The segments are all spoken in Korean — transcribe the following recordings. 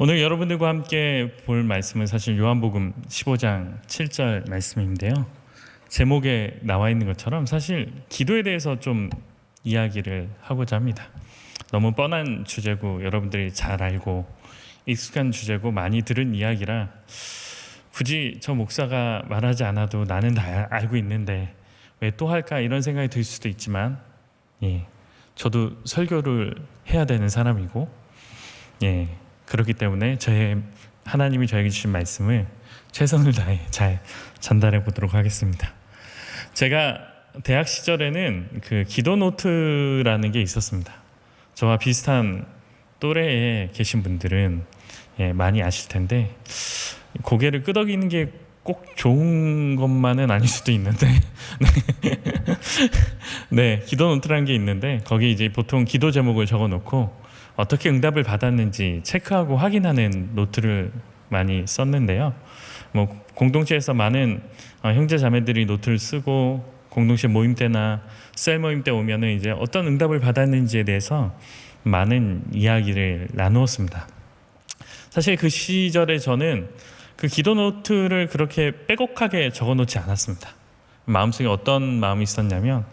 오늘 여러분들과 함께 볼 말씀은 사실 요한복음 15장 7절 말씀인데요. 제목에 나와 있는 것처럼 사실 기도에 대해서 좀 이야기를 하고자 합니다. 너무 뻔한 주제고 여러분들이 잘 알고 익숙한 주제고 많이 들은 이야기라 굳이 저 목사가 말하지 않아도 나는 다 알고 있는데 왜 또 할까 이런 생각이 들 수도 있지만 저도 설교를 해야 되는 사람이고 그렇기 때문에 하나님이 저에게 주신 말씀을 최선을 다해 잘 전달해 보도록 하겠습니다. 제가 대학 시절에는 그 기도 노트라는 게 있었습니다. 저와 비슷한 또래에 계신 분들은 많이 아실 텐데 고개를 끄덕이는 게 꼭 좋은 것만은 아닐 수도 있는데 기도 노트라는 게 있는데 거기 이제 보통 기도 제목을 적어놓고 어떻게 응답을 받았는지 체크하고 확인하는 노트를 많이 썼는데요. 공동체에서 많은 형제 자매들이 노트를 쓰고 공동체 모임 때나 셀 모임 때 오면은 이제 어떤 응답을 받았는지에 대해서 많은 이야기를 나누었습니다. 사실 그 시절에 저는 그 기도 노트를 그렇게 빼곡하게 적어놓지 않았습니다. 마음속에 어떤 마음이 있었냐면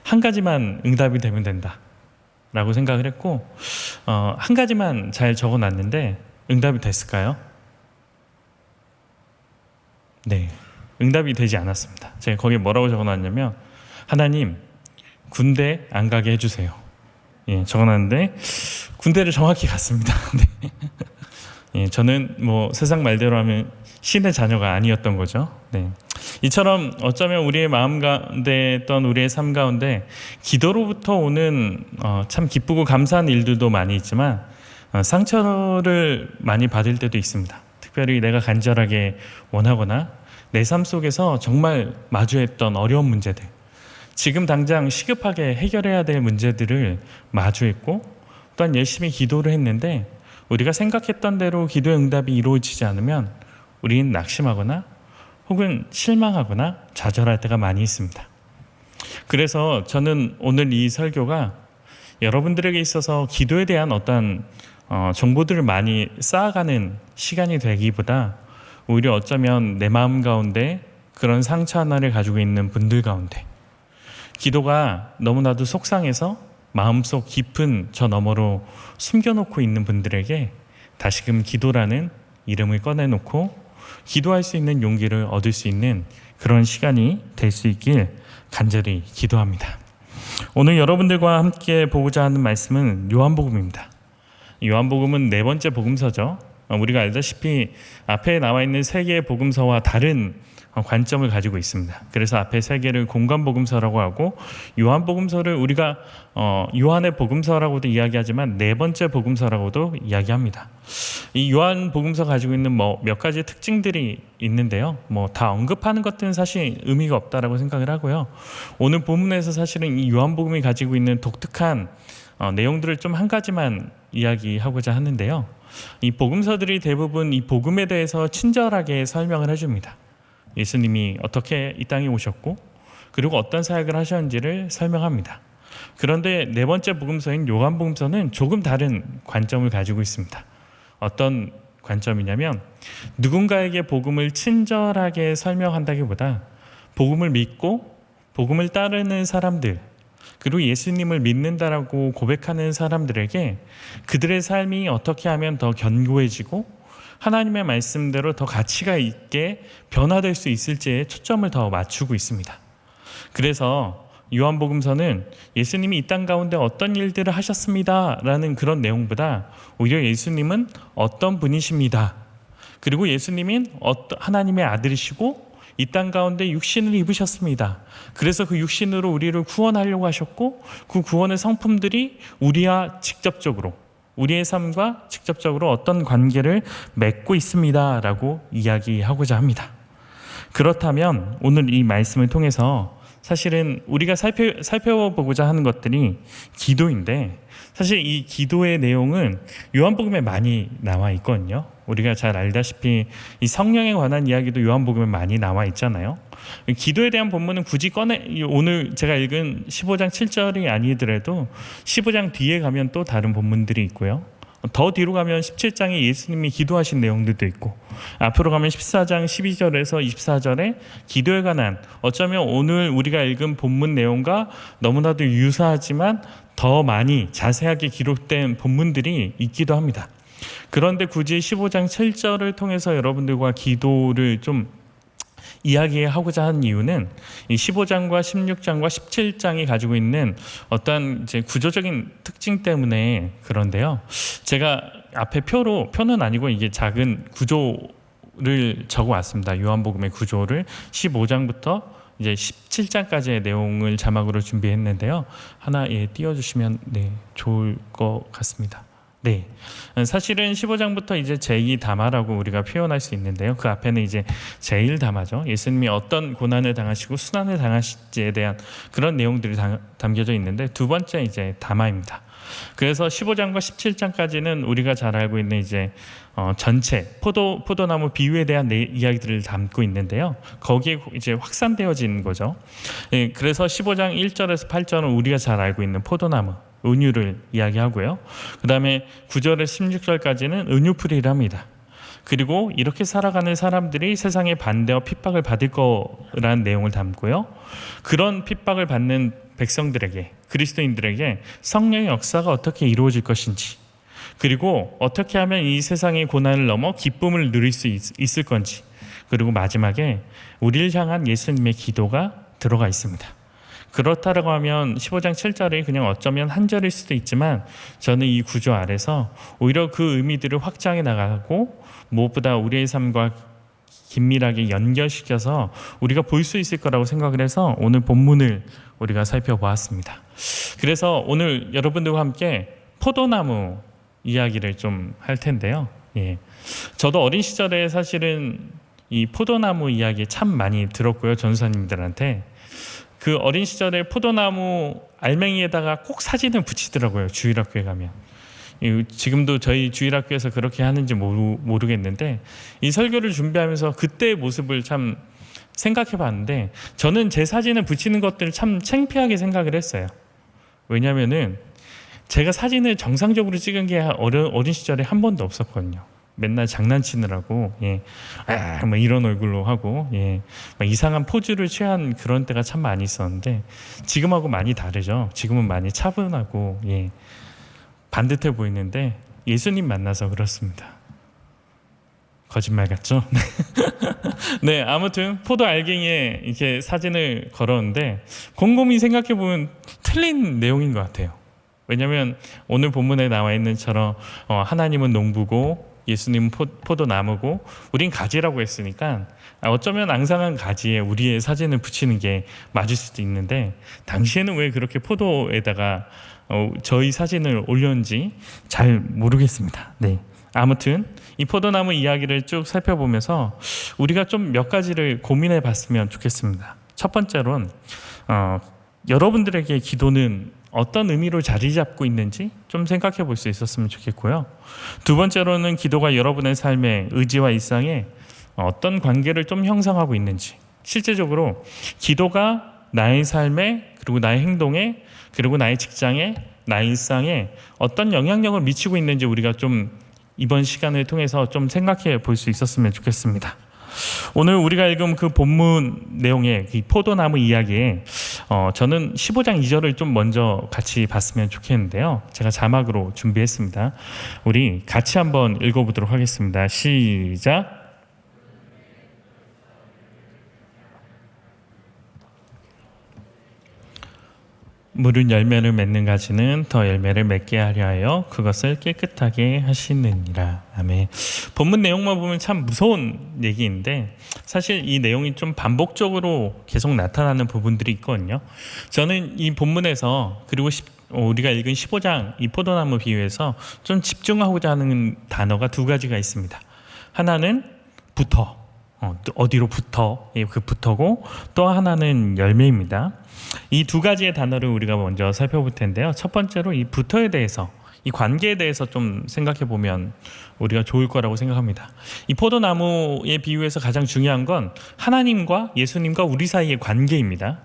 한 가지만 응답이 되면 된다 라고 생각을 했고 한 가지만 잘 적어놨는데 응답이 됐을까요? 네, 응답이 되지 않았습니다. 제가 거기에 뭐라고 적어놨냐면 하나님 군대 안 가게 해주세요. 적어놨는데 군대를 정확히 갔습니다. 저는 세상 말대로 하면 신의 자녀가 아니었던 거죠. 이처럼 어쩌면 우리의 마음 가운데 또는 우리의 삶 가운데 기도로부터 오는 참 기쁘고 감사한 일들도 많이 있지만 상처를 많이 받을 때도 있습니다. 특별히 내가 간절하게 원하거나 내 삶 속에서 정말 마주했던 어려운 문제들, 지금 당장 시급하게 해결해야 될 문제들을 마주했고 또한 열심히 기도를 했는데 우리가 생각했던 대로 기도의 응답이 이루어지지 않으면 우리는 낙심하거나 혹은 실망하거나 좌절할 때가 많이 있습니다. 그래서 저는 오늘 이 설교가 여러분들에게 있어서 기도에 대한 어떤 정보들을 많이 쌓아가는 시간이 되기보다 오히려 어쩌면 내 마음 가운데 그런 상처 하나를 가지고 있는 분들 가운데 기도가 너무나도 속상해서 마음속 깊은 저 너머로 숨겨놓고 있는 분들에게 다시금 기도라는 이름을 꺼내놓고 기도할 수 있는 용기를 얻을 수 있는 그런 시간이 될 수 있길 간절히 기도합니다. 오늘 여러분들과 함께 보고자 하는 말씀은 요한복음입니다. 요한복음은 네 번째 복음서죠. 우리가 알다시피 앞에 나와 있는 세 개의 복음서와 다른 관점을 가지고 있습니다. 그래서 앞에 세 개를 공관복음서라고 하고 요한복음서를 우리가 요한의 복음서라고도 이야기하지만 네 번째 복음서라고도 이야기합니다. 이 요한복음서 가지고 있는 몇 가지 특징들이 있는데요. 다 언급하는 것들은 사실 의미가 없다라고 생각을 하고요. 오늘 본문에서 사실은 이 요한복음이 가지고 있는 독특한 내용들을 좀 한 가지만 이야기하고자 하는데요. 이 복음서들이 대부분 이 복음에 대해서 친절하게 설명을 해줍니다. 예수님이 어떻게 이 땅에 오셨고 그리고 어떤 사역을 하셨는지를 설명합니다. 그런데 네 번째 복음서인 요한복음서는 조금 다른 관점을 가지고 있습니다. 어떤 관점이냐면 누군가에게 복음을 친절하게 설명한다기보다 복음을 믿고 복음을 따르는 사람들 그리고 예수님을 믿는다라고 고백하는 사람들에게 그들의 삶이 어떻게 하면 더 견고해지고 하나님의 말씀대로 더 가치가 있게 변화될 수 있을지에 초점을 더 맞추고 있습니다. 그래서 요한복음서는 예수님이 이 땅 가운데 어떤 일들을 하셨습니다 라는 그런 내용보다 오히려 예수님은 어떤 분이십니다. 그리고 예수님은 하나님의 아들이시고 이 땅 가운데 육신을 입으셨습니다. 그래서 그 육신으로 우리를 구원하려고 하셨고 그 구원의 성품들이 우리와 직접적으로 우리의 삶과 직접적으로 어떤 관계를 맺고 있습니다 라고 이야기하고자 합니다. 그렇다면 오늘 이 말씀을 통해서 사실은 우리가 살펴보고자 하는 것들이 기도인데 사실 이 기도의 내용은 요한복음에 많이 나와 있거든요. 우리가 잘 알다시피 이 성령에 관한 이야기도 요한복음에 많이 나와 있잖아요. 기도에 대한 본문은 굳이 오늘 제가 읽은 15장 7절이 아니더라도 15장 뒤에 가면 또 다른 본문들이 있고요. 더 뒤로 가면 17장에 예수님이 기도하신 내용들도 있고, 앞으로 가면 14장 12절에서 24절에 기도에 관한, 어쩌면 오늘 우리가 읽은 본문 내용과 너무나도 유사하지만 더 많이 자세하게 기록된 본문들이 있기도 합니다. 그런데 굳이 15장 7절을 통해서 여러분들과 기도를 좀 이야기하고자 한 이유는 이 15장과 16장과 17장이 가지고 있는 어떤 이제 구조적인 특징 때문에 그런데요. 제가 앞에 표는 아니고 이게 작은 구조를 적어 왔습니다. 요한복음의 구조를 15장부터 이제 17장까지의 내용을 자막으로 준비했는데요. 하나 띄워주시면 좋을 것 같습니다. 네, 사실은 15장부터 이제 제2담화라고 우리가 표현할 수 있는데요. 그 앞에는 이제 제1담화죠. 예수님이 어떤 고난을 당하시고 순환을 당하실지에 대한 그런 내용들이 담겨져 있는데, 두 번째 이제 담화입니다. 그래서 15장과 17장까지는 우리가 잘 알고 있는 이제 전체 포도나무 비유에 대한 이야기들을 담고 있는데요. 거기에 이제 확산되어진 거죠. 예, 그래서 15장 1절에서 8절은 우리가 잘 알고 있는 포도나무 은유를 이야기하고요. 그 다음에 9절에서 16절까지는 은유풀이를 합니다. 그리고 이렇게 살아가는 사람들이 세상에 반대와 핍박을 받을 거라는 내용을 담고요. 그런 핍박을 받는 백성들에게, 그리스도인들에게 성령의 역사가 어떻게 이루어질 것인지, 그리고 어떻게 하면 이 세상의 고난을 넘어 기쁨을 누릴 수 있을 건지, 그리고 마지막에 우리를 향한 예수님의 기도가 들어가 있습니다. 그렇다라고 하면 15장 7절이 그냥 어쩌면 한 절일 수도 있지만, 저는 이 구조 아래서 오히려 그 의미들을 확장해 나가고 무엇보다 우리의 삶과 긴밀하게 연결시켜서 우리가 볼 수 있을 거라고 생각을 해서 오늘 본문을 우리가 살펴보았습니다. 그래서 오늘 여러분들과 함께 포도나무 이야기를 좀 할 텐데요. 예. 저도 어린 시절에 사실은 이 포도나무 이야기 참 많이 들었고요. 전도사님들한테. 그 어린 시절에 포도나무 알맹이에다가 꼭 사진을 붙이더라고요. 주일학교에 가면. 지금도 저희 주일학교에서 그렇게 하는지 모르겠는데, 이 설교를 준비하면서 그때의 모습을 참 생각해 봤는데, 저는 제 사진을 붙이는 것들을 참 창피하게 생각을 했어요. 왜냐면은 제가 사진을 정상적으로 찍은 게 어린 시절에 한 번도 없었거든요. 맨날 장난치느라고, 뭐 이런 얼굴로 하고, 막 이상한 포즈를 취한 그런 때가 참 많이 있었는데, 지금하고 많이 다르죠. 지금은 많이 차분하고, 반듯해 보이는데, 예수님 만나서 그렇습니다. 거짓말 같죠? 네, 아무튼 포도 알갱이에 이렇게 사진을 걸었는데, 곰곰이 생각해 보면 틀린 내용인 것 같아요. 왜냐하면 오늘 본문에 나와 있는처럼 하나님은 농부고 예수님은 포도나무고 우린 가지라고 했으니까, 어쩌면 앙상한 가지에 우리의 사진을 붙이는 게 맞을 수도 있는데, 당시에는 왜 그렇게 포도에다가 저희 사진을 올렸는지 잘 모르겠습니다. 네, 아무튼 이 포도나무 이야기를 쭉 살펴보면서 우리가 좀 몇 가지를 고민해 봤으면 좋겠습니다. 첫 번째로는 여러분들에게 기도는 어떤 의미로 자리 잡고 있는지 좀 생각해 볼 수 있었으면 좋겠고요. 두 번째로는 기도가 여러분의 삶의 의지와 일상에 어떤 관계를 좀 형성하고 있는지, 실제적으로 기도가 나의 삶에, 그리고 나의 행동에, 그리고 나의 직장에, 나의 일상에 어떤 영향력을 미치고 있는지 우리가 좀 이번 시간을 통해서 좀 생각해 볼 수 있었으면 좋겠습니다. 오늘 우리가 읽은 그 본문 내용의 이 포도나무 이야기에 저는 15장 2절을 좀 먼저 같이 봤으면 좋겠는데요. 제가 자막으로 준비했습니다. 우리 같이 한번 읽어보도록 하겠습니다. 시작. 물은 열매를 맺는 가지는 더 열매를 맺게 하려 하여 그것을 깨끗하게 하시느니라. 아멘. 본문 내용만 보면 참 무서운 얘기인데, 사실 이 내용이 좀 반복적으로 계속 나타나는 부분들이 있거든요. 저는 이 본문에서, 그리고 우리가 읽은 15장 이 포도나무 비유에서 좀 집중하고자 하는 단어가 두 가지가 있습니다. 하나는 붙어, 어디로 붙어, 그 붙어고, 또 하나는 열매입니다. 이 두 가지의 단어를 우리가 먼저 살펴볼 텐데요. 첫 번째로 이 붙어에 대해서, 이 관계에 대해서 좀 생각해 보면 우리가 좋을 거라고 생각합니다. 이 포도나무의 비유에서 가장 중요한 건 하나님과 예수님과 우리 사이의 관계입니다.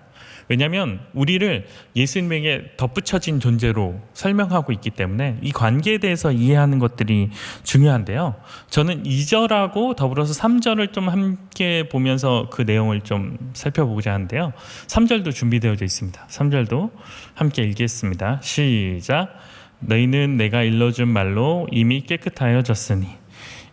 왜냐하면 우리를 예수님에게 덧붙여진 존재로 설명하고 있기 때문에 이 관계에 대해서 이해하는 것들이 중요한데요. 저는 2절하고 더불어서 3절을 좀 함께 보면서 그 내용을 좀 살펴보고자 하는데요. 3절도 준비되어 있습니다. 3절도 함께 읽겠습니다. 시작. 너희는 내가 일러준 말로 이미 깨끗하여졌으니.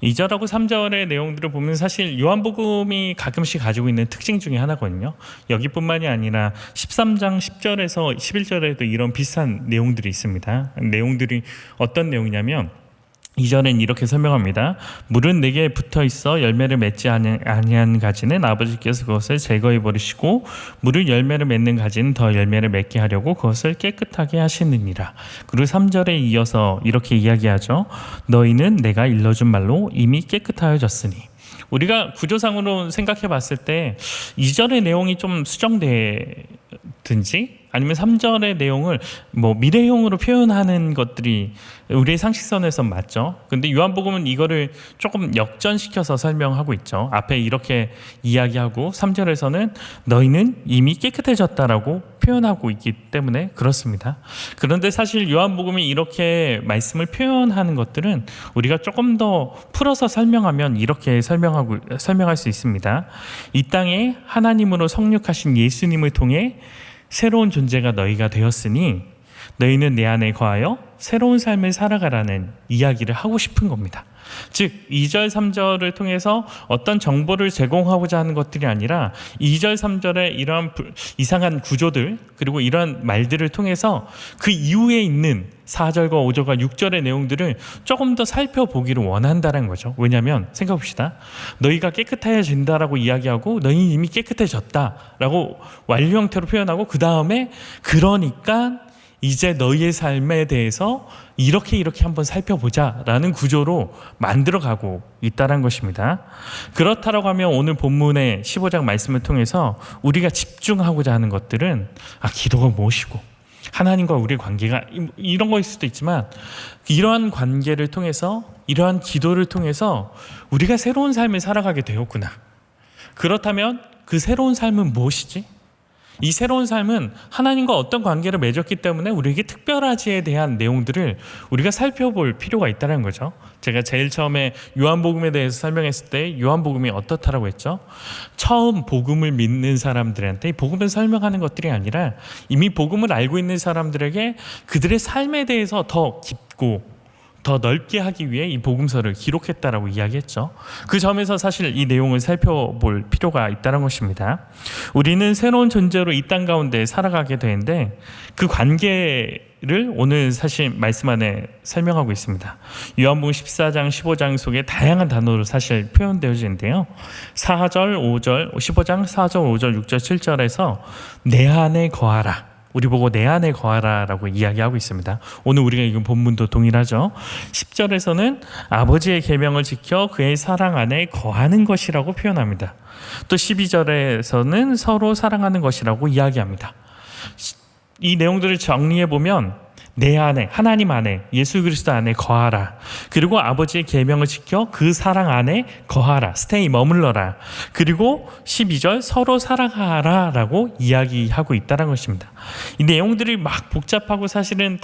2절하고 3절의 내용들을 보면 사실 요한복음이 가끔씩 가지고 있는 특징 중에 하나거든요. 여기뿐만이 아니라 13장 10절에서 11절에도 이런 비슷한 내용들이 있습니다. 내용들이 어떤 내용이냐면 2절엔 이렇게 설명합니다. 물은 내게 붙어 있어 열매를 맺지 아니한 가지는 아버지께서 그것을 제거해 버리시고 물을 열매를 맺는 가지는 더 열매를 맺게 하려고 그것을 깨끗하게 하시느니라. 그리고 3절에 이어서 이렇게 이야기하죠. 너희는 내가 일러준 말로 이미 깨끗하여졌으니. 우리가 구조상으로 생각해 봤을 때 2절의 내용이 좀 수정되든지 아니면 3절의 내용을 미래형으로 표현하는 것들이 우리의 상식선에서 맞죠. 근데 요한복음은 이거를 조금 역전시켜서 설명하고 있죠. 앞에 이렇게 이야기하고 3절에서는 너희는 이미 깨끗해졌다라고 표현하고 있기 때문에 그렇습니다. 그런데 사실 요한복음이 이렇게 말씀을 표현하는 것들은 우리가 조금 더 풀어서 설명하면 이렇게 설명할 수 있습니다. 이 땅에 하나님으로 성육하신 예수님을 통해 새로운 존재가 너희가 되었으니 너희는 내 안에 거하여 새로운 삶을 살아가라는 이야기를 하고 싶은 겁니다. 즉 2절 3절을 통해서 어떤 정보를 제공하고자 하는 것들이 아니라 2절 3절의 이러한 이상한 구조들 그리고 이러한 말들을 통해서 그 이후에 있는 4절과 5절과 6절의 내용들을 조금 더 살펴보기를 원한다는 거죠. 왜냐하면 생각해봅시다. 너희가 깨끗해진다라고 이야기하고 너희 이미 깨끗해졌다라고 완료 형태로 표현하고 그 다음에 그러니까 이제 너희의 삶에 대해서 이렇게 한번 살펴보자라는 구조로 만들어가고 있다는 것입니다. 그렇다라고 하면 오늘 본문의 15장 말씀을 통해서 우리가 집중하고자 하는 것들은 기도가 무엇이고 하나님과 우리의 관계가 이런 거일 수도 있지만 이러한 관계를 통해서 이러한 기도를 통해서 우리가 새로운 삶을 살아가게 되었구나. 그렇다면 그 새로운 삶은 무엇이지? 이 새로운 삶은 하나님과 어떤 관계를 맺었기 때문에 우리에게 특별하지에 대한 내용들을 우리가 살펴볼 필요가 있다는 거죠. 제가 제일 처음에 요한복음에 대해서 설명했을 때 요한복음이 어떻다라고 했죠? 처음 복음을 믿는 사람들한테 복음을 설명하는 것들이 아니라 이미 복음을 알고 있는 사람들에게 그들의 삶에 대해서 더 깊고 더 넓게 하기 위해 이 복음서를 기록했다라고 이야기했죠. 그 점에서 사실 이 내용을 살펴볼 필요가 있다는 것입니다. 우리는 새로운 존재로 이 땅 가운데 살아가게 되는데 그 관계를 오늘 사실 말씀 안에 설명하고 있습니다. 요한복음 14장, 15장 속에 다양한 단어로 사실 표현되어지는데요. 4절, 5절, 15장 4절, 5절, 6절, 7절에서 내 안에 거하라. 우리 보고 내 안에 거하라라고 이야기하고 있습니다. 오늘 우리가 읽은 본문도 동일하죠. 10절에서는 아버지의 계명을 지켜 그의 사랑 안에 거하는 것이라고 표현합니다. 또 12절에서는 서로 사랑하는 것이라고 이야기합니다. 이 내용들을 정리해 보면 내 안에, 하나님 안에, 예수 그리스도 안에 거하라. 그리고 아버지의 계명을 지켜 그 사랑 안에 거하라. 스테이, 머물러라. 그리고 12절 서로 사랑하라 라고 이야기하고 있다는 것입니다. 이 내용들이 막 복잡하고 사실은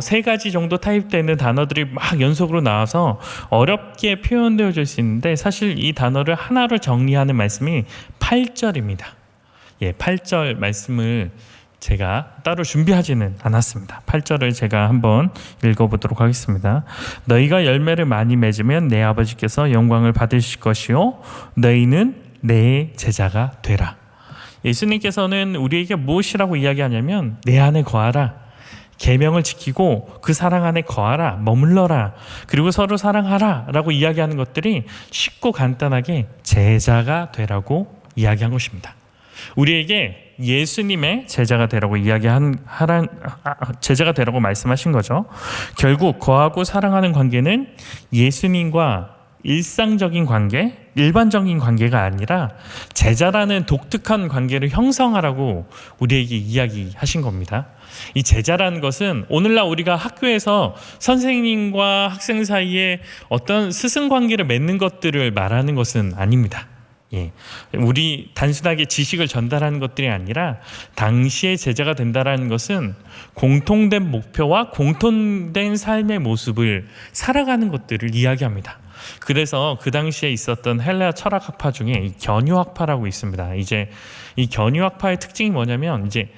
세 가지 정도 타입되는 단어들이 막 연속으로 나와서 어렵게 표현되어질 수 있는데 사실 이 단어를 하나로 정리하는 말씀이 8절입니다. 8절 말씀을 제가 따로 준비하지는 않았습니다. 8절을 제가 한번 읽어보도록 하겠습니다. 너희가 열매를 많이 맺으면 내 아버지께서 영광을 받으실 것이요 너희는 내 제자가 되라. 예수님께서는 우리에게 무엇이라고 이야기하냐면 내 안에 거하라. 계명을 지키고 그 사랑 안에 거하라. 머물러라. 그리고 서로 사랑하라 라고 이야기하는 것들이 쉽고 간단하게 제자가 되라고 이야기한 것입니다. 우리에게 예수님의 제자가 되라고 제자가 되라고 말씀하신 거죠. 결국 거하고 사랑하는 관계는 예수님과 일상적인 관계, 일반적인 관계가 아니라 제자라는 독특한 관계를 형성하라고 우리에게 이야기하신 겁니다. 이 제자라는 것은 오늘날 우리가 학교에서 선생님과 학생 사이에 어떤 스승 관계를 맺는 것들을 말하는 것은 아닙니다. 우리 단순하게 지식을 전달하는 것들이 아니라 당시의 제자가 된다라는 것은 공통된 목표와 공통된 삶의 모습을 살아가는 것들을 이야기합니다. 그래서 그 당시에 있었던 헬레아 철학학파 중에 이 견유학파라고 있습니다. 이제 이 견유학파의 특징이 뭐냐면 이제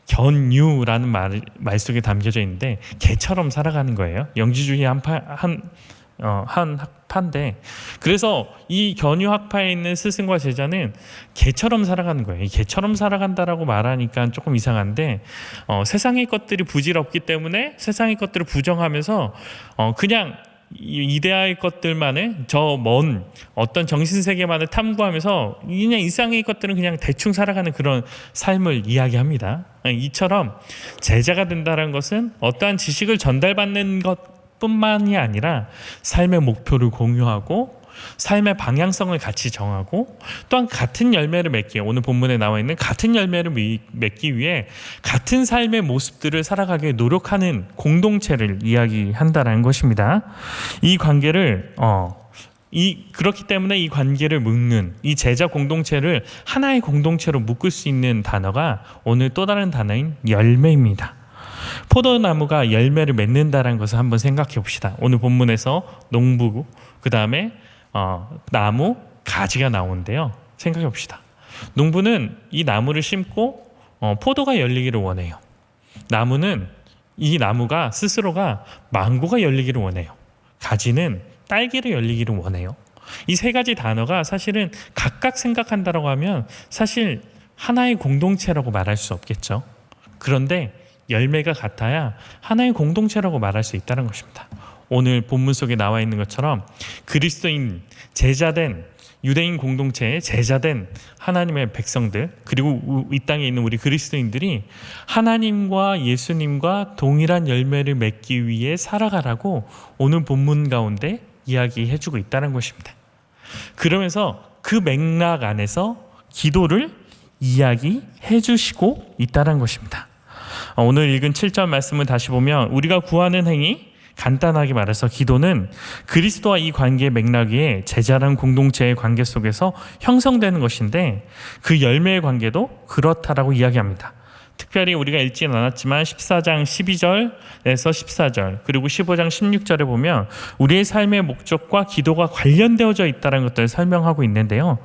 견유라는 말 속에 담겨져 있는데 개처럼 살아가는 거예요. 영지주의 한 학파인데, 그래서 이 견유학파에 있는 스승과 제자는 개처럼 살아가는 거예요. 이 개처럼 살아간다라고 말하니까 조금 이상한데, 세상의 것들이 부질없기 때문에 세상의 것들을 부정하면서 그냥 이데아의 것들만을 저 먼 어떤 정신세계만을 탐구하면서 그냥 이상의 것들은 그냥 대충 살아가는 그런 삶을 이야기합니다. 이처럼 제자가 된다는 것은 어떠한 지식을 전달받는 것뿐만이 아니라 삶의 목표를 공유하고 삶의 방향성을 같이 정하고 또한 같은 열매를 맺기, 오늘 본문에 나와 있는 같은 열매를 맺기 위해 같은 삶의 모습들을 살아가게 노력하는 공동체를 이야기한다는 것입니다. 이 관계를 그렇기 때문에 이 관계를 묶는 이 제자 공동체를 하나의 공동체로 묶을 수 있는 단어가 오늘 또 다른 단어인 열매입니다. 포도나무가 열매를 맺는다는 것을 한번 생각해 봅시다. 오늘 본문에서 농부, 그 다음에 나무, 가지가 나오는데요. 생각해 봅시다. 농부는 이 나무를 심고 포도가 열리기를 원해요. 나무는 이 나무가 스스로가 망고가 열리기를 원해요. 가지는 딸기를 열리기를 원해요. 이 세 가지 단어가 사실은 각각 생각한다고 하면 사실 하나의 공동체라고 말할 수 없겠죠. 그런데 열매가 같아야 하나의 공동체라고 말할 수 있다는 것입니다. 오늘 본문 속에 나와 있는 것처럼 그리스도인 제자된 유대인 공동체의 제자된 하나님의 백성들, 그리고 이 땅에 있는 우리 그리스도인들이 하나님과 예수님과 동일한 열매를 맺기 위해 살아가라고 오늘 본문 가운데 이야기해주고 있다는 것입니다. 그러면서 그 맥락 안에서 기도를 이야기해 주시고 있다는 것입니다. 오늘 읽은 7절 말씀을 다시 보면 우리가 구하는 행위, 간단하게 말해서 기도는 그리스도와 이 관계의 맥락 위에 제자란 공동체의 관계 속에서 형성되는 것인데, 그 열매의 관계도 그렇다라고 이야기합니다. 특별히 우리가 읽지는 않았지만 14장 12절에서 14절 그리고 15장 16절에 보면 우리의 삶의 목적과 기도가 관련되어져 있다는 것들을 설명하고 있는데요.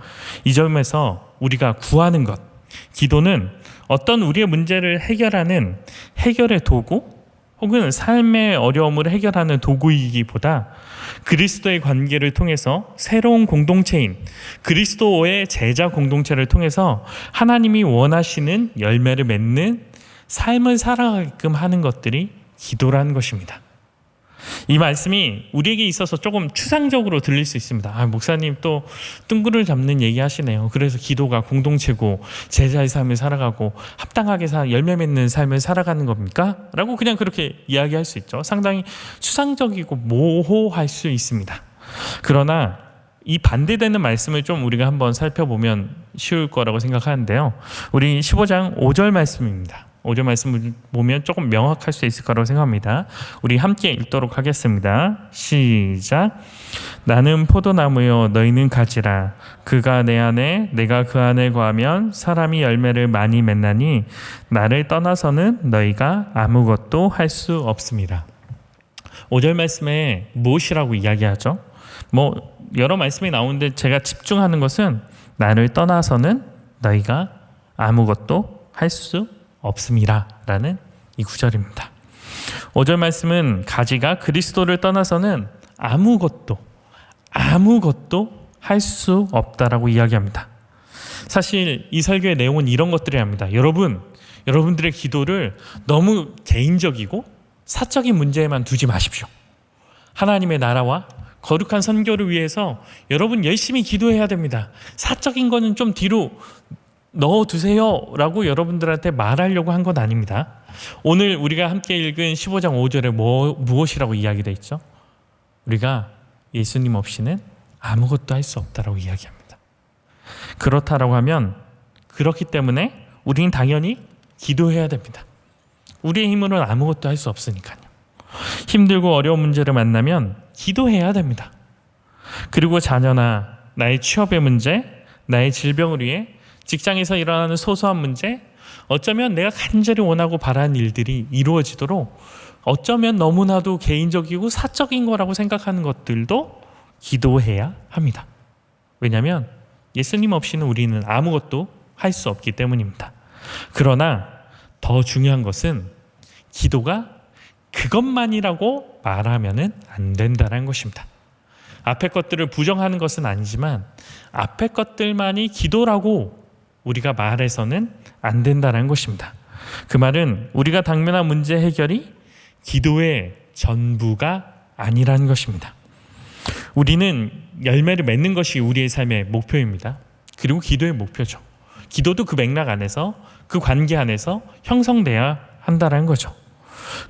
이 점에서 우리가 구하는 것, 기도는 어떤 우리의 문제를 해결하는 해결의 도구 혹은 삶의 어려움을 해결하는 도구이기보다 그리스도의 관계를 통해서 새로운 공동체인 그리스도의 제자 공동체를 통해서 하나님이 원하시는 열매를 맺는 삶을 살아가게끔 하는 것들이 기도라는 것입니다. 이 말씀이 우리에게 있어서 조금 추상적으로 들릴 수 있습니다. 목사님 또 뜬구를 잡는 얘기 하시네요. 그래서 기도가 공동체고 제자의 삶을 살아가고 합당하게 열매 맺는 삶을 살아가는 겁니까? 라고 그냥 그렇게 이야기할 수 있죠. 상당히 추상적이고 모호할 수 있습니다. 그러나 이 반대되는 말씀을 좀 우리가 한번 살펴보면 쉬울 거라고 생각하는데요. 우리 15장 5절 말씀입니다. 5절 말씀을 보면 조금 명확할 수 있을 거라고 생각합니다. 우리 함께 읽도록 하겠습니다. 시작. 나는 포도나무요 너희는 가지라. 그가 내 안에 내가 그 안에 거하면 사람이 열매를 많이 맺나니 나를 떠나서는 너희가 아무것도 할 수 없습니다. 5절 말씀에 무엇이라고 이야기하죠? 여러 말씀이 나오는데 제가 집중하는 것은 나를 떠나서는 너희가 아무것도 할 수 없습니다 라는 이 구절입니다. 5절 말씀은 가지가 그리스도를 떠나서는 아무것도 할 수 없다라고 이야기합니다. 사실 이 설교의 내용은 이런 것들이랍니다. 여러분들의 기도를 너무 개인적이고 사적인 문제에만 두지 마십시오. 하나님의 나라와 거룩한 선교를 위해서 여러분 열심히 기도해야 됩니다. 사적인 거는 좀 뒤로 넣어두세요 라고 여러분들한테 말하려고 한 건 아닙니다. 오늘 우리가 함께 읽은 15장 5절에 무엇이라고 이야기되어 있죠? 우리가 예수님 없이는 아무것도 할 수 없다라고 이야기합니다. 그렇다라고 하면 그렇기 때문에 우리는 당연히 기도해야 됩니다. 우리의 힘으로는 아무것도 할 수 없으니까요. 힘들고 어려운 문제를 만나면 기도해야 됩니다. 그리고 자녀나 나의 취업의 문제, 나의 질병을 위해, 직장에서 일어나는 소소한 문제, 어쩌면 내가 간절히 원하고 바라는 일들이 이루어지도록 어쩌면 너무나도 개인적이고 사적인 거라고 생각하는 것들도 기도해야 합니다. 왜냐하면 예수님 없이는 우리는 아무것도 할 수 없기 때문입니다. 그러나 더 중요한 것은 기도가 그것만이라고 말하면 안 된다는 것입니다. 앞에 것들을 부정하는 것은 아니지만 앞에 것들만이 기도라고 우리가 말해서는 안 된다는 것입니다. 그 말은 우리가 당면한 문제 해결이 기도의 전부가 아니라는 것입니다. 우리는 열매를 맺는 것이 우리의 삶의 목표입니다. 그리고 기도의 목표죠. 기도도 그 맥락 안에서, 그 관계 안에서 형성돼야 한다는 거죠.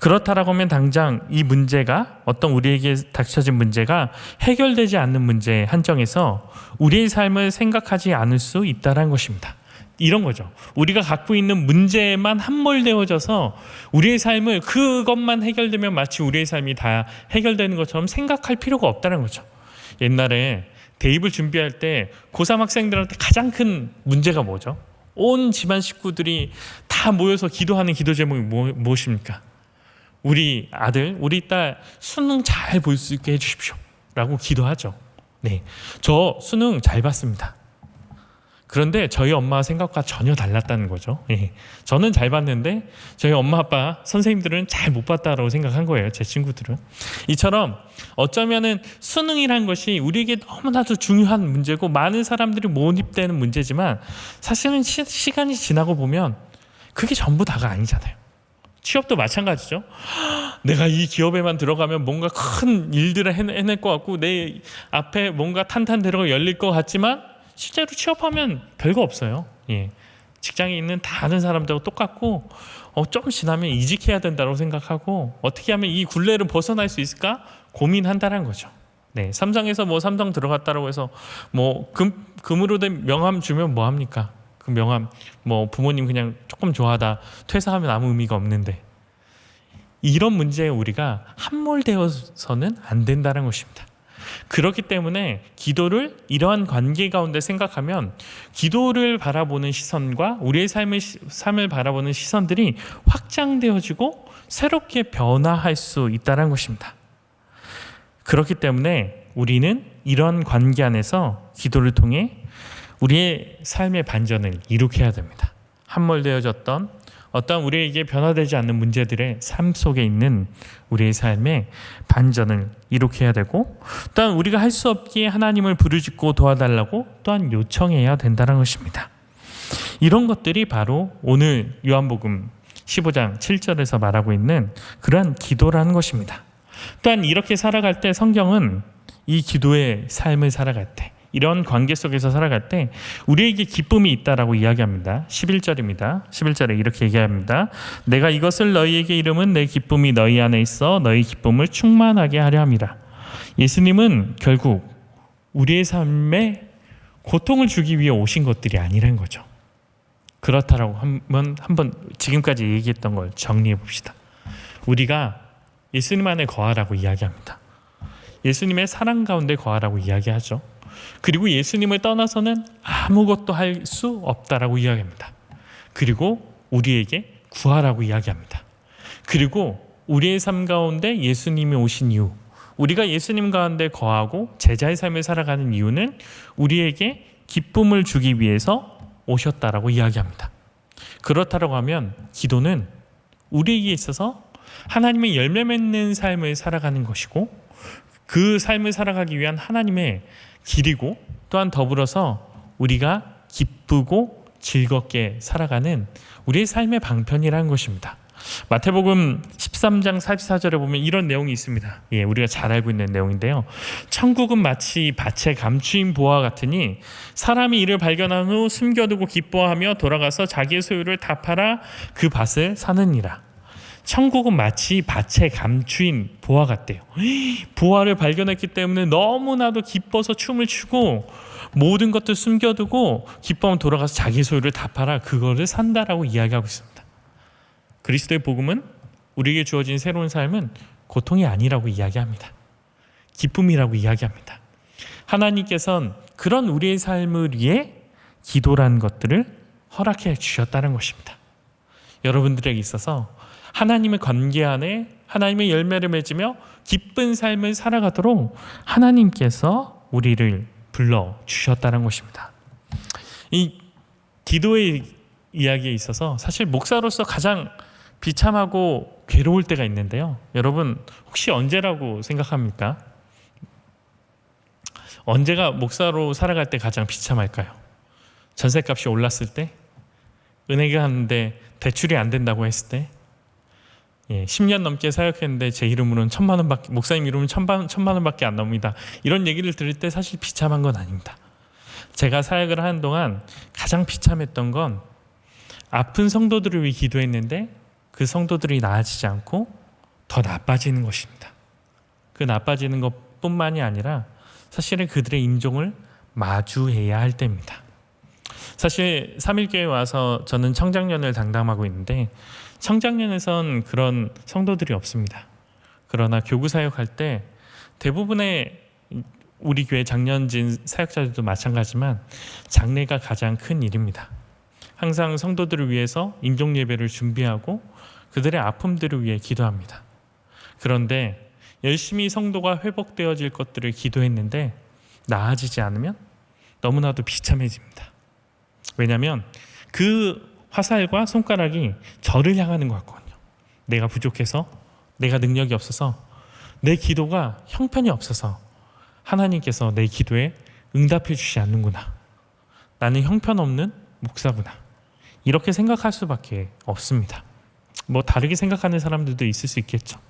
그렇다라고 하면 당장 이 문제가, 어떤 우리에게 닥쳐진 문제가 해결되지 않는 문제에 한정해서 우리의 삶을 생각하지 않을 수 있다는 것입니다. 이런 거죠. 우리가 갖고 있는 문제에만 함몰되어져서 우리의 삶을, 그것만 해결되면 마치 우리의 삶이 다 해결되는 것처럼 생각할 필요가 없다는 거죠. 옛날에 대입을 준비할 때 고3 학생들한테 가장 큰 문제가 뭐죠? 온 집안 식구들이 다 모여서 기도하는 기도 제목이 무엇입니까? 우리 아들, 우리 딸 수능 잘 볼 수 있게 해주십시오 라고 기도하죠. 네, 저 수능 잘 봤습니다. 그런데 저희 엄마 생각과 전혀 달랐다는 거죠. 예. 저는 잘 봤는데 저희 엄마 아빠 선생님들은 잘 못 봤다라고 생각한 거예요. 제 친구들은. 이처럼 어쩌면은 수능이란 것이 우리에게 너무나도 중요한 문제고 많은 사람들이 몰입되는 문제지만 사실은 시간이 지나고 보면 그게 전부 다가 아니잖아요. 취업도 마찬가지죠. 내가 이 기업에만 들어가면 뭔가 큰 일들을 해낼 것 같고 내 앞에 뭔가 탄탄대로가 열릴 것 같지만 실제로 취업하면 별거 없어요. 예. 직장에 있는 다른 사람들하고 똑같고 조금 지나면 이직해야 된다고 생각하고 어떻게 하면 이 굴레를 벗어날 수 있을까 고민한다는 거죠. 네, 삼성에서 뭐 삼성 들어갔다고 해서 뭐 금으로 된 명함 주면 뭐 합니까? 그 명함 뭐 부모님 그냥 조금 좋아하다 퇴사하면 아무 의미가 없는데, 이런 문제에 우리가 함몰되어서는 안 된다는 것입니다. 그렇기 때문에 기도를 이러한 관계 가운데 생각하면 기도를 바라보는 시선과 우리의 삶을 바라보는 시선들이 확장되어지고 새롭게 변화할 수 있다는 것입니다. 그렇기 때문에 우리는 이런 관계 안에서 기도를 통해 우리의 삶의 반전을 이룩해야 됩니다. 함몰되어졌던 어떤 우리에게 변화되지 않는 문제들의 삶 속에 있는 우리의 삶의 반전을 이룩해야 되고, 또한 우리가 할 수 없기에 하나님을 부르짖고 도와달라고 또한 요청해야 된다는 것입니다. 이런 것들이 바로 오늘 요한복음 15장 7절에서 말하고 있는 그러한 기도라는 것입니다. 또한 이렇게 살아갈 때 성경은 이 기도의 삶을 살아갈 때, 이런 관계 속에서 살아갈 때 우리에게 기쁨이 있다라고 이야기합니다. 11절입니다. 11절에 이렇게 얘기합니다. 내가 이것을 너희에게 이름은 내 기쁨이 너희 안에 있어 너희 기쁨을 충만하게 하려 함이라. 예수님은 결국 우리의 삶에 고통을 주기 위해 오신 것들이 아니라는 거죠. 그렇다라고 한번 지금까지 얘기했던 걸 정리해 봅시다. 우리가 예수님 안에 거하라고 이야기합니다. 예수님의 사랑 가운데 거하라고 이야기하죠. 그리고 예수님을 떠나서는 아무것도 할 수 없다라고 이야기합니다. 그리고 우리에게 구하라고 이야기합니다. 그리고 우리의 삶 가운데 예수님이 오신 이유, 우리가 예수님 가운데 거하고 제자의 삶을 살아가는 이유는 우리에게 기쁨을 주기 위해서 오셨다라고 이야기합니다. 그렇다고 하면 기도는 우리에게 있어서 하나님의 열매 맺는 삶을 살아가는 것이고, 그 삶을 살아가기 위한 하나님의 길이고, 또한 더불어서 우리가 기쁘고 즐겁게 살아가는 우리의 삶의 방편이라는 것입니다. 마태복음 13장 44절에 보면 이런 내용이 있습니다. 예, 우리가 잘 알고 있는 내용인데요. 천국은 마치 밭에 감추인 보화 같으니 사람이 이를 발견한 후 숨겨두고 기뻐하며 돌아가서 자기의 소유를 다 팔아 그 밭을 사느니라. 천국은 마치 밭에 감추인 보화 같대요. 보화를 발견했기 때문에 너무나도 기뻐서 춤을 추고 모든 것들 숨겨두고 기뻐하면 돌아가서 자기 소유를 다 팔아 그거를 산다라고 이야기하고 있습니다. 그리스도의 복음은 우리에게 주어진 새로운 삶은 고통이 아니라고 이야기합니다. 기쁨이라고 이야기합니다. 하나님께서는 그런 우리의 삶을 위해 기도란 것들을 허락해 주셨다는 것입니다. 여러분들에게 있어서 하나님의 관계 안에 하나님의 열매를 맺으며 기쁜 삶을 살아가도록 하나님께서 우리를 불러 주셨다는 것입니다. 이 기도의 이야기에 있어서 사실 목사로서 가장 비참하고 괴로울 때가 있는데요. 여러분 혹시 언제라고 생각합니까? 언제가 목사로 살아갈 때 가장 비참할까요? 전셋값이 올랐을 때? 은행에 갔는데 대출이 안 된다고 했을 때? 10년 넘게 사역했는데 제 이름으로는 1,000만 원밖에, 목사님 이름은 1,000만 원밖에 안 나옵니다. 이런 얘기를 들을 때 사실 비참한 건 아닙니다. 제가 사역을 하는 동안 가장 비참했던 건 아픈 성도들을 위해 기도했는데 그 성도들이 나아지지 않고 더 나빠지는 것입니다. 그 나빠지는 것뿐만이 아니라 사실은 그들의 임종을 마주해야 할 때입니다. 사실 3일교회에 와서 저는 청장년을 담당하고 있는데 청장년에선 그런 성도들이 없습니다. 그러나 교구 사역할 때 대부분의 우리 교회 장년진 사역자들도 마찬가지지만 장례가 가장 큰 일입니다. 항상 성도들을 위해서 임종 예배를 준비하고 그들의 아픔들을 위해 기도합니다. 그런데 열심히 성도가 회복되어질 것들을 기도했는데 나아지지 않으면 너무나도 비참해집니다. 왜냐하면 그 화살과 손가락이 저를 향하는 것 같거든요. 내가 부족해서, 내가 능력이 없어서, 내 기도가 형편이 없어서 하나님께서 내 기도에 응답해 주시지 않는구나. 나는 형편없는 목사구나. 이렇게 생각할 수밖에 없습니다. 뭐 다르게 생각하는 사람들도 있을 수 있겠죠.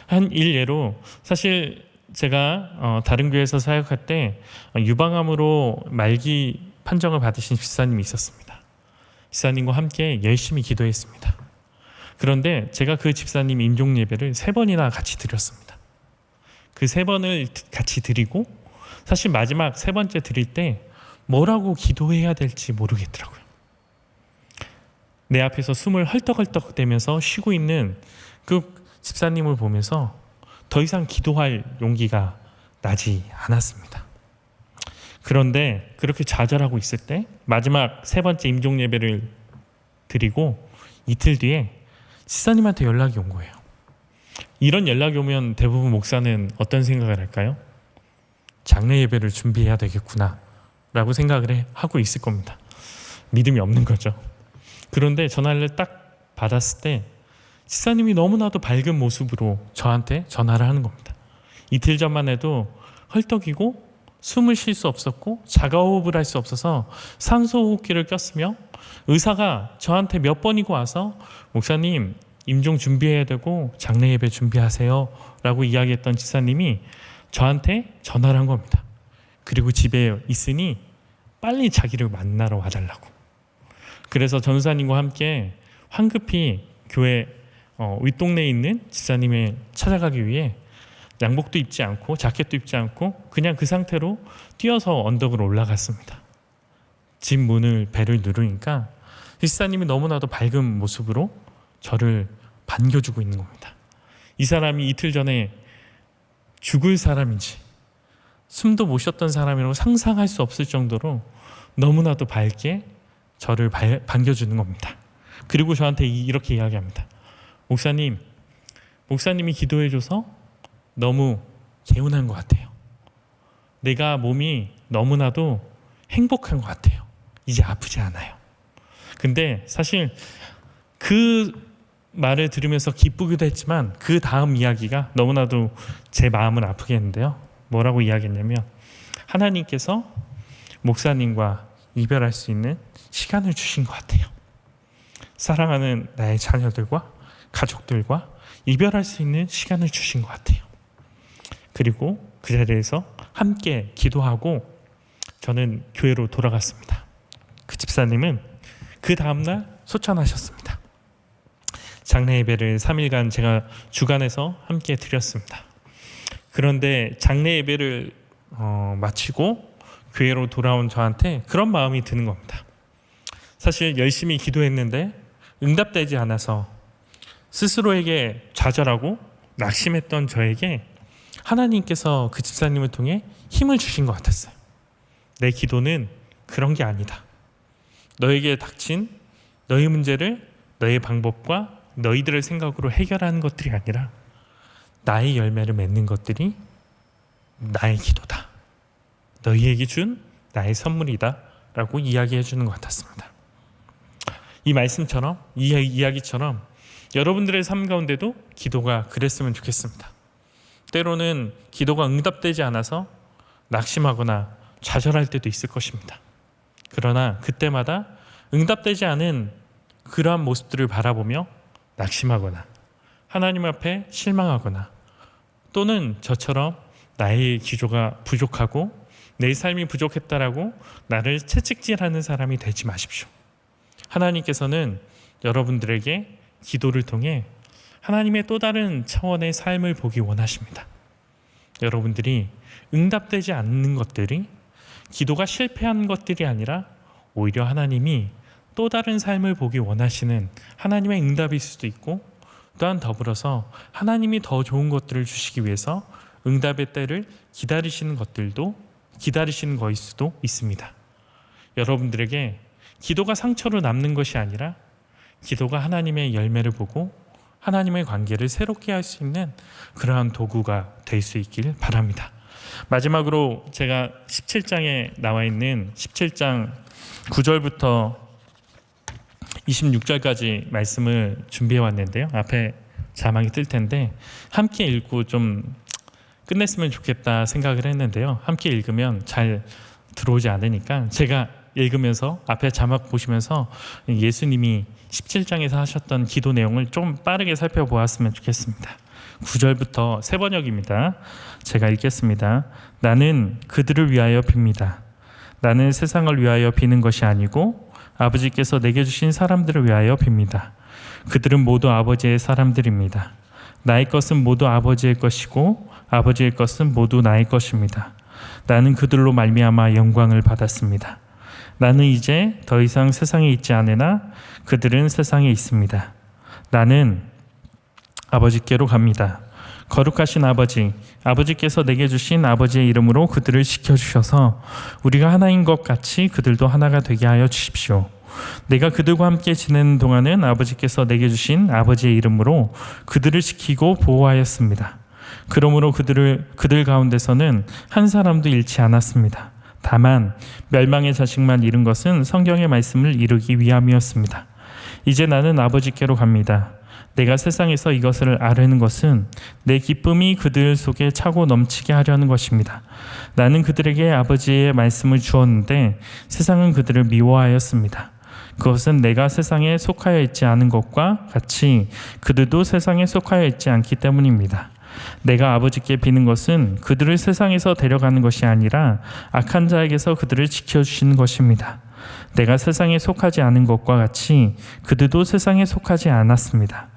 한 일례로 사실 제가 다른 교회에서 사역할 때 유방암으로 말기 판정을 받으신 집사님이 있었습니다. 집사님과 함께 열심히 기도했습니다. 그런데 제가 그 집사님 임종 예배를 3번이나 같이 드렸습니다. 그 3번을 같이 드리고 사실 마지막 3번째 드릴 때 뭐라고 기도해야 될지 모르겠더라고요. 내 앞에서 숨을 헐떡헐떡 대면서 쉬고 있는 그 집사님을 보면서 더 이상 기도할 용기가 나지 않았습니다. 그런데 그렇게 좌절하고 있을 때 마지막 3번째 임종 예배를 드리고 이틀 뒤에 집사님한테 연락이 온 거예요. 이런 연락이 오면 대부분 목사는 어떤 생각을 할까요? 장례 예배를 준비해야 되겠구나 라고 생각을 하고 있을 겁니다. 믿음이 없는 거죠. 그런데 전화를 딱 받았을 때 집사님이 너무나도 밝은 모습으로 저한테 전화를 하는 겁니다. 이틀 전만 해도 헐떡이고 숨을 쉴 수 없었고 자가호흡을 할 수 없어서 산소호흡기를 꼈으며 의사가 저한테 몇 번이고 와서 목사님 임종 준비해야 되고 장례 예배 준비하세요 라고 이야기했던 집사님이 저한테 전화를 한 겁니다. 그리고 집에 있으니 빨리 자기를 만나러 와달라고. 그래서 전사님과 함께 황급히 교회 윗동네에 있는 집사님을 찾아가기 위해 양복도 입지 않고 자켓도 입지 않고 그냥 그 상태로 뛰어서 언덕으로 올라갔습니다. 집 문을 배를 누르니까 집사님이 너무나도 밝은 모습으로 저를 반겨주고 있는 겁니다. 이 사람이 이틀 전에 죽을 사람인지 숨도 못 쉬었던 사람이라고 상상할 수 없을 정도로 너무나도 밝게 저를 반겨주는 겁니다. 그리고 저한테 이렇게 이야기합니다. 목사님이 기도해줘서 너무 개운한 것 같아요. 내가 몸이 너무나도 행복한 것 같아요. 이제 아프지 않아요. 근데 사실 그 말을 들으면서 기쁘기도 했지만 그 다음 이야기가 너무나도 제 마음을 아프게 했는데요. 뭐라고 이야기했냐면 하나님께서 목사님과 이별할 수 있는 시간을 주신 것 같아요. 사랑하는 나의 자녀들과 가족들과 이별할 수 있는 시간을 주신 것 같아요. 그리고 그 자리에서 함께 기도하고 저는 교회로 돌아갔습니다. 그 집사님은 그 다음날 소천하셨습니다. 장례 예배를 3일간 제가 주관해서 함께 드렸습니다. 그런데 장례 예배를 마치고 교회로 돌아온 저한테 그런 마음이 드는 겁니다. 사실 열심히 기도했는데 응답되지 않아서 스스로에게 좌절하고 낙심했던 저에게 하나님께서 그 집사님을 통해 힘을 주신 것 같았어요. 내 기도는 그런 게 아니다. 너에게 닥친 너의 문제를 너의 방법과 너희들의 생각으로 해결하는 것들이 아니라 나의 열매를 맺는 것들이 나의 기도다. 너희에게 준 나의 선물이다 라고 이야기해 주는 것 같았습니다. 이 말씀처럼, 이 이야기처럼 여러분들의 삶 가운데도 기도가 그랬으면 좋겠습니다. 때로는 기도가 응답되지 않아서 낙심하거나 좌절할 때도 있을 것입니다. 그러나 그때마다 응답되지 않은 그러한 모습들을 바라보며 낙심하거나 하나님 앞에 실망하거나 또는 저처럼 나의 기도가 부족하고 내 삶이 부족했다라고 나를 채찍질하는 사람이 되지 마십시오. 하나님께서는 여러분들에게 기도를 통해 하나님의 또 다른 차원의 삶을 보기 원하십니다. 여러분들이 응답되지 않는 것들이 기도가 실패한 것들이 아니라 오히려 하나님이 또 다른 삶을 보기 원하시는 하나님의 응답일 수도 있고, 또한 더불어서 하나님이 더 좋은 것들을 주시기 위해서 응답의 때를 기다리시는 거일 수도 있습니다. 여러분들에게 기도가 상처로 남는 것이 아니라 기도가 하나님의 열매를 보고 하나님의 관계를 새롭게 할 수 있는 그러한 도구가 될 수 있길 바랍니다. 마지막으로 제가 17장에 나와 있는 17장 9절부터 26절까지 말씀을 준비해 왔는데요. 앞에 자막이 뜰 텐데 함께 읽고 좀 끝냈으면 좋겠다 생각을 했는데요. 함께 읽으면 잘 들어오지 않으니까 제가 읽으면서 앞에 자막 보시면서 예수님이 17장에서 하셨던 기도 내용을 좀 빠르게 살펴보았으면 좋겠습니다. 9절부터 세 번역입니다. 제가 읽겠습니다. 나는 그들을 위하여 빕니다. 나는 세상을 위하여 비는 것이 아니고 아버지께서 내게 주신 사람들을 위하여 빕니다. 그들은 모두 아버지의 사람들입니다. 나의 것은 모두 아버지의 것이고 아버지의 것은 모두 나의 것입니다. 나는 그들로 말미암아 영광을 받았습니다. 나는 이제 더 이상 세상에 있지 않으나 그들은 세상에 있습니다. 나는 아버지께로 갑니다. 거룩하신 아버지, 아버지께서 내게 주신 아버지의 이름으로 그들을 지켜주셔서 우리가 하나인 것 같이 그들도 하나가 되게 하여 주십시오. 내가 그들과 함께 지내는 동안은 아버지께서 내게 주신 아버지의 이름으로 그들을 지키고 보호하였습니다. 그러므로 그들 가운데서는 한 사람도 잃지 않았습니다. 다만 멸망의 자식만 잃은 것은 성경의 말씀을 이루기 위함이었습니다. 이제 나는 아버지께로 갑니다. 내가 세상에서 이것을 아뢰는 것은 내 기쁨이 그들 속에 차고 넘치게 하려는 것입니다. 나는 그들에게 아버지의 말씀을 주었는데 세상은 그들을 미워하였습니다. 그것은 내가 세상에 속하여 있지 않은 것과 같이 그들도 세상에 속하여 있지 않기 때문입니다. 내가 아버지께 비는 것은 그들을 세상에서 데려가는 것이 아니라 악한 자에게서 그들을 지켜주시는 것입니다. 내가 세상에 속하지 않은 것과 같이 그들도 세상에 속하지 않았습니다.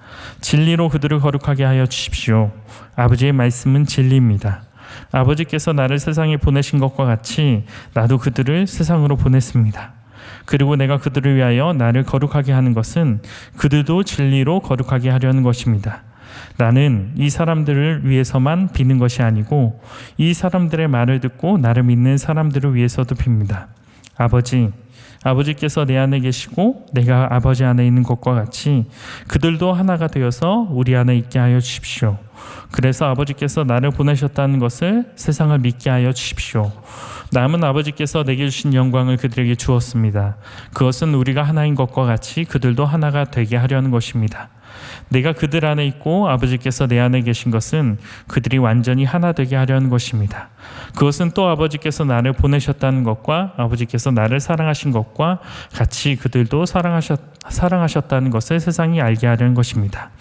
진리로 그들을 거룩하게 하여 주십시오. 아버지의 말씀은 진리입니다. 아버지께서 나를 세상에 보내신 것과 같이 나도 그들을 세상으로 보냈습니다. 그리고 내가 그들을 위하여 나를 거룩하게 하는 것은 그들도 진리로 거룩하게 하려는 것입니다. 나는 이 사람들을 위해서만 비는 것이 아니고 이 사람들의 말을 듣고 나를 믿는 사람들을 위해서도 빕니다. 아버지께서 내 안에 계시고 내가 아버지 안에 있는 것과 같이 그들도 하나가 되어서 우리 안에 있게 하여 주십시오. 그래서 아버지께서 나를 보내셨다는 것을 세상을 믿게 하여 주십시오. 남은 아버지께서 내게 주신 영광을 그들에게 주었습니다. 그것은 우리가 하나인 것과 같이 그들도 하나가 되게 하려는 것입니다. 내가 그들 안에 있고 아버지께서 내 안에 계신 것은 그들이 완전히 하나 되게 하려는 것입니다. 그것은 또 아버지께서 나를 보내셨다는 것과 아버지께서 나를 사랑하신 것과 같이 그들도 사랑하셨다는 것을 세상이 알게 하려는 것입니다.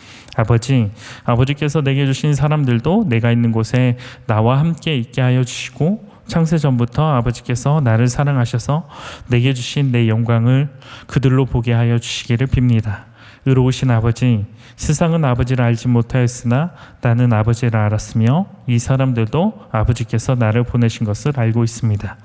아버지께서 내게 주신 사람들도 내가 있는 곳에 나와 함께 있게 하여 주시고 창세전부터 아버지께서 나를 사랑하셔서 내게 주신 내 영광을 그들로 보게 하여 주시기를 빕니다. 의로우신 아버지, 세상은 아버지를 알지 못하였으나 나는 아버지를 알았으며 이 사람들도 아버지께서 나를 보내신 것을 알고 있습니다.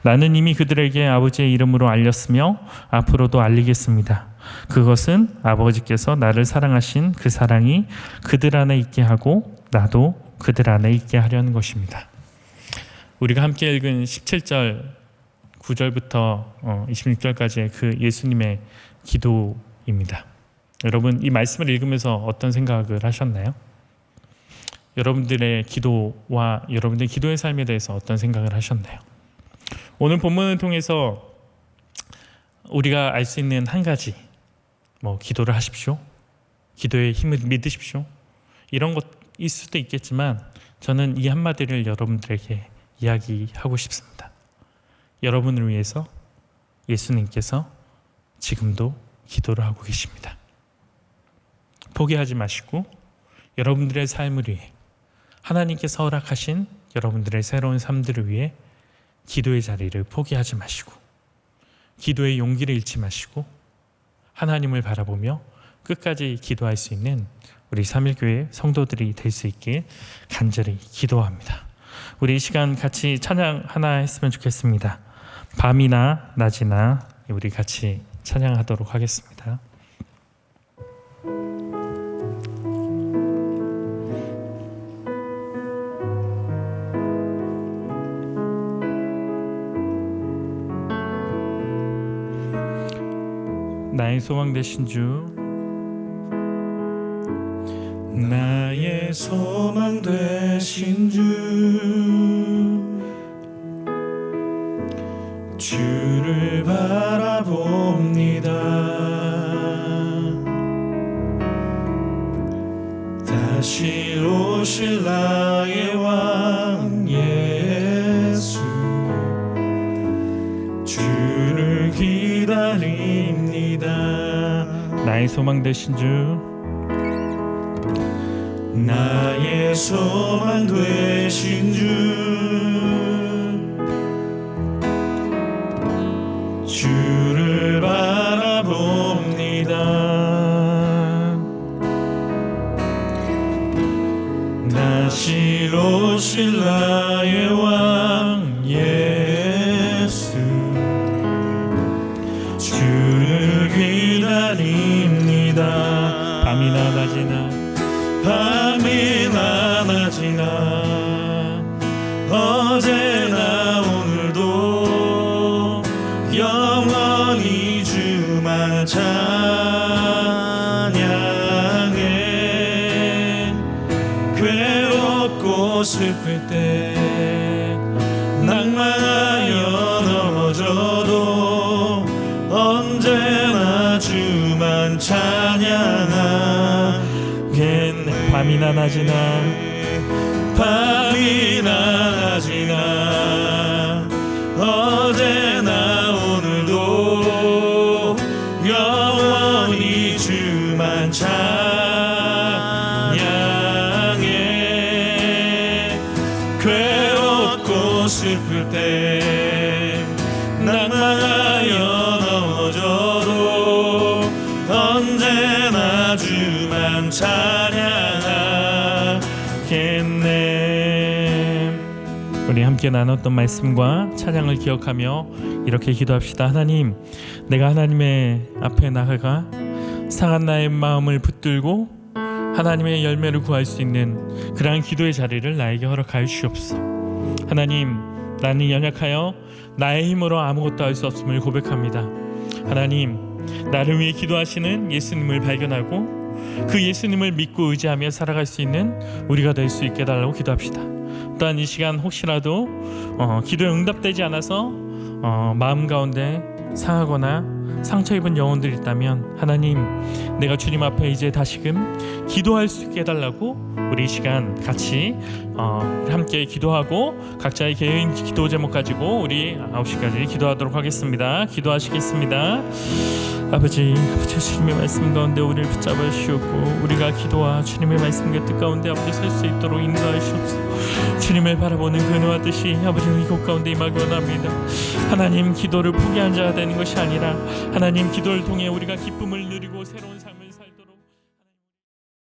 나는 이미 그들에게 아버지의 이름으로 알렸으며 앞으로도 알리겠습니다. 그것은 아버지께서 나를 사랑하신 그 사랑이 그들 안에 있게 하고 나도 그들 안에 있게 하려는 것입니다. 우리가 함께 읽은 17절, 9절부터 26절까지의 그 예수님의 기도입니다. 여러분, 이 말씀을 읽으면서 어떤 생각을 하셨나요? 여러분들의 기도와 여러분들의 기도의 삶에 대해서 어떤 생각을 하셨나요? 오늘 본문을 통해서 우리가 알 수 있는 한 가지, 기도를 하십시오, 기도의 힘을 믿으십시오, 이런 것일 수도 있겠지만 저는 이 한마디를 여러분들에게 이야기하고 싶습니다. 여러분을 위해서 예수님께서 지금도 기도를 하고 계십니다. 포기하지 마시고 여러분들의 삶을 위해, 하나님께서 허락하신 여러분들의 새로운 삶들을 위해 기도의 자리를 포기하지 마시고, 기도의 용기를 잃지 마시고, 하나님을 바라보며 끝까지 기도할 수 있는 우리 3.1교회 성도들이 될 수 있길 간절히 기도합니다. 우리 이 시간 같이 찬양 하나 했으면 좋겠습니다. 밤이나 낮이나 우리 같이 찬양하도록 하겠습니다. 나의 소망 되신 주, 나의 소망 되신 주, 주를 바라봅니다. 다시 오실 나의 왕 예수, 주를 기다립니다. 나의 소망 되신 주, 나의 소망 되신 주, 주를 바라봅니다. 다시 오실 나의 왕 예수, 주를 기다립니다. 밤이나 낮이나 밤이나 낮이나 어제나 오늘도 영원히 주만 찬양해. 괴롭고 슬플 때 낭만하여 넘어져도 언제나 주만 찬양하겠네. 밤이나 낮이나 밤이나 낮이나 어제나 오늘도 영원히 주만 찬양해. 괴롭고 슬플 때 낭만하여 넘어져도 언제나 주만 찬양하겠네. 우리 함께 나눴던 말씀과 찬양을 기억하며 이렇게 기도합시다. 하나님, 내가 하나님의 앞에 나아가 상한 나의 마음을 붙들고 하나님의 열매를 구할 수 있는 그러한 기도의 자리를 나에게 허락하여 주시옵소서. 하나님, 나는 연약하여 나의 힘으로 아무것도 할 수 없음을 고백합니다. 하나님, 나를 위해 기도하시는 예수님을 발견하고 그 예수님을 믿고 의지하며 살아갈 수 있는 우리가 될 수 있게 해달라고 기도합시다. 또한 이 시간 혹시라도 기도에 응답되지 않아서 마음 가운데 상하거나 상처 입은 영혼들이 있다면 하나님, 내가 주님 앞에 이제 다시금 기도할 수 있게 해달라고 우리 이 시간 같이 함께 기도하고 각자의 개인 기도 제목 가지고 우리 9시까지 기도하도록 하겠습니다. 기도하시겠습니다. 아버지 주님의 말씀 가운데 우리를 붙잡아 주시옵고 우리가 기도와 주님의 말씀과 뜻 가운데 앞에 설 수 있도록 인도하시옵소서. 주님을 바라보는 그 은혜와 뜻이 아버지 이곳 가운데 임하기 원합니다. 하나님, 기도를 포기한 자가 되는 것이 아니라 하나님, 기도를 통해 우리가 기쁨을 누리고 새로운 삶을